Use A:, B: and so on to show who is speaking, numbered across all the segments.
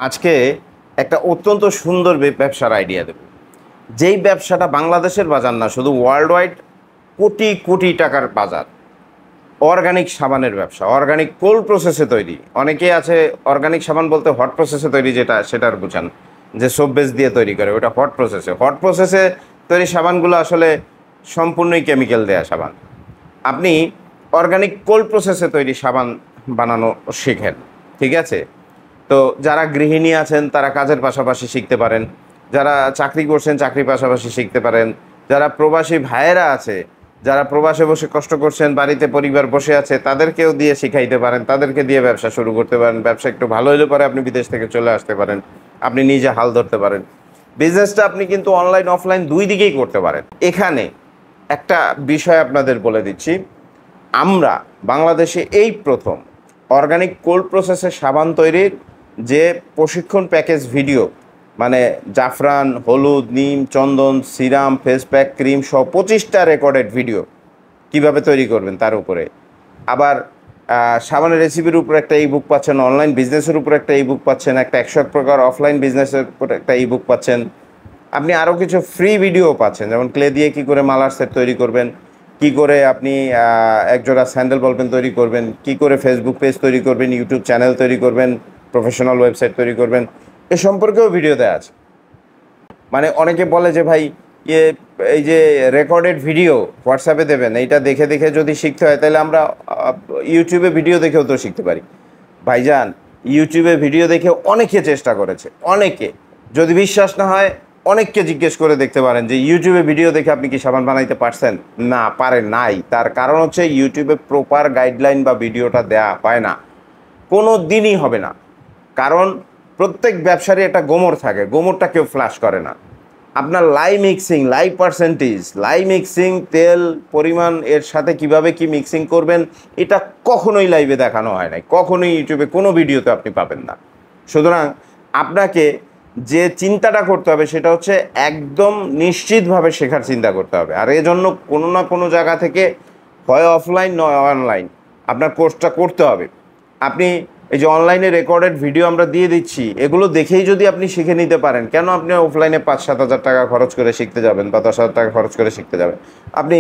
A: আজকে একটা অত্যন্ত সুন্দর ব্যবসার আইডিয়া দেব, যেই ব্যবসাটা বাংলাদেশের বাজার না, শুধু ওয়ার্ল্ড ওয়াইড কোটি কোটি টাকার বাজার। অর্গানিক সাবানের ব্যবসা, অর্গানিক কোল্ড প্রসেসে তৈরি। অনেকেই আছে অর্গানিক সাবান বলতে হট প্রসেসে তৈরি, যেটা সেটার বুঝান, যে সোপ বেস দিয়ে তৈরি করে, ওটা হট প্রসেসে। হট প্রসেসে তৈরি সাবানগুলো আসলে সম্পূর্ণই কেমিক্যাল দেয়া সাবান। আপনি অর্গানিক কোল্ড প্রসেসে তৈরি সাবান বানানো শেখেন, ঠিক আছে? তো যারা গৃহিণী আছেন তারা কাজের পাশাপাশি শিখতে পারেন, যারা চাকরি করছেন চাকরির পাশাপাশি শিখতে পারেন, যারা প্রবাসী ভাইয়েরা আছে, যারা প্রবাসে বসে কষ্ট করছেন, বাড়িতে পরিবার বসে আছে, তাদেরকেও দিয়ে শিখাইতে পারেন, তাদেরকে দিয়ে ব্যবসা শুরু করতে পারেন। ব্যবসা একটু ভালো হলে পরে আপনি বিদেশ থেকে চলে আসতে পারেন, আপনি নিজে হাল ধরতে পারেন। বিজনেসটা আপনি কিন্তু অনলাইন অফলাইন দুই দিকেই করতে পারেন। এখানে একটা বিষয় আপনাদের বলে দিচ্ছি, আমরা বাংলাদেশে এই প্রথম অর্গানিক কোল্ড প্রসেসের সাবান তৈরির যে প্রশিক্ষণ প্যাকেজ ভিডিও, মানে জাফরান, হলুদ, নিম, চন্দন, সিরাম, ফেস প্যাক, ক্রিম সহ 25টা রেকর্ডেড ভিডিও কিভাবে তৈরি করবেন তার উপরে। আবার সাবানের রেসিপির উপর একটা ই বুক পাচ্ছেন, অনলাইন বিজনেসের উপর একটা ই বুক পাচ্ছেন, একটা 101 প্রকার অফলাইন বিজনেসের উপর একটা ই বুক পাচ্ছেন। আপনি আরও কিছু ফ্রি ভিডিও পাচ্ছেন, যেমন ক্লে দিয়ে কী করে মালার সেট তৈরি করবেন, কি করে আপনি একজোড়া স্যান্ডেল বলপেন তৈরি করবেন, কি করে ফেসবুক পেজ তৈরি করবেন, ইউটিউব চ্যানেল তৈরি করবেন, প্রফেশনাল ওয়েবসাইট তৈরি করবেন, এ সম্পর্কেও ভিডিও দেওয়া আছে। মানে অনেকে বলে যে ভাই এই যে রেকর্ডেড ভিডিও হোয়াটসঅ্যাপে দেবেন, এইটা দেখে দেখে যদি শিখতে হয় তাহলে আমরা ইউটিউবে ভিডিও দেখেও তো শিখতে পারি। ভাইজান, ইউটিউবে ভিডিও দেখে অনেকে চেষ্টা করেছে, অনেকে। যদি বিশ্বাস না হয় অনেককে জিজ্ঞেস করে দেখতে পারেন যে ইউটিউবে ভিডিও দেখে আপনি কি সাবান বানাইতে পারছেন? না, পারেন নাই। তার কারণ হচ্ছে ইউটিউবে প্রপার গাইডলাইন বা ভিডিওটা দেয়া হয় না, কোনো দিনই হবে না। কারণ প্রত্যেক ব্যবসারই একটা গোমর থাকে, গোমরটা কেউ ফ্ল্যাশ করে না। আপনার মিক্সিং, পার্সেন্টেজ, মিক্সিং, তেল পরিমাণ, এর সাথে কিভাবে কি মিক্সিং করবেন, এটা কখনোই লাইভে দেখানো হয় নাই, কখনোই ইউটিউবে কোনো ভিডিওতে আপনি পাবেন না। সুতরাং আপনাকে যে চিন্তাটা করতে হবে সেটা হচ্ছে একদম নিশ্চিতভাবে শেখার চিন্তা করতে হবে। আর এজন্য কোনো না কোনো জায়গা থেকে হয় অফলাইন নয় অনলাইন আপনার কোর্সটা করতে হবে। আপনি এই যে অনলাইনে রেকর্ডেড ভিডিও আমরা দিয়ে দিচ্ছি, এগুলো দেখেই যদি আপনি শিখে নিতে পারেন, কেন আপনি অফলাইনে 5-7 হাজার টাকা খরচ করে শিখতে যাবেন বা 10,000 টাকা খরচ করে শিখতে যাবেন? আপনি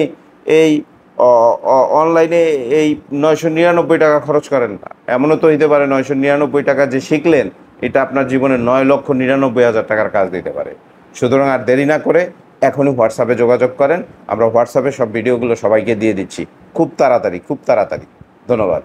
A: এই অনলাইনে এই 999 টাকা খরচ করেন না। এমনও তো হইতে পারে 999 টাকা যে শিখলেন এটা আপনার জীবনে 9,99,000 টাকার কাজ দিতে পারে। সুতরাং আর দেরি না করে এখনই হোয়াটসঅ্যাপে যোগাযোগ করেন। আমরা হোয়াটসঅ্যাপে সব ভিডিওগুলো সবাইকে দিয়ে দিচ্ছি খুব তাড়াতাড়ি, খুব তাড়াতাড়ি। ধন্যবাদ।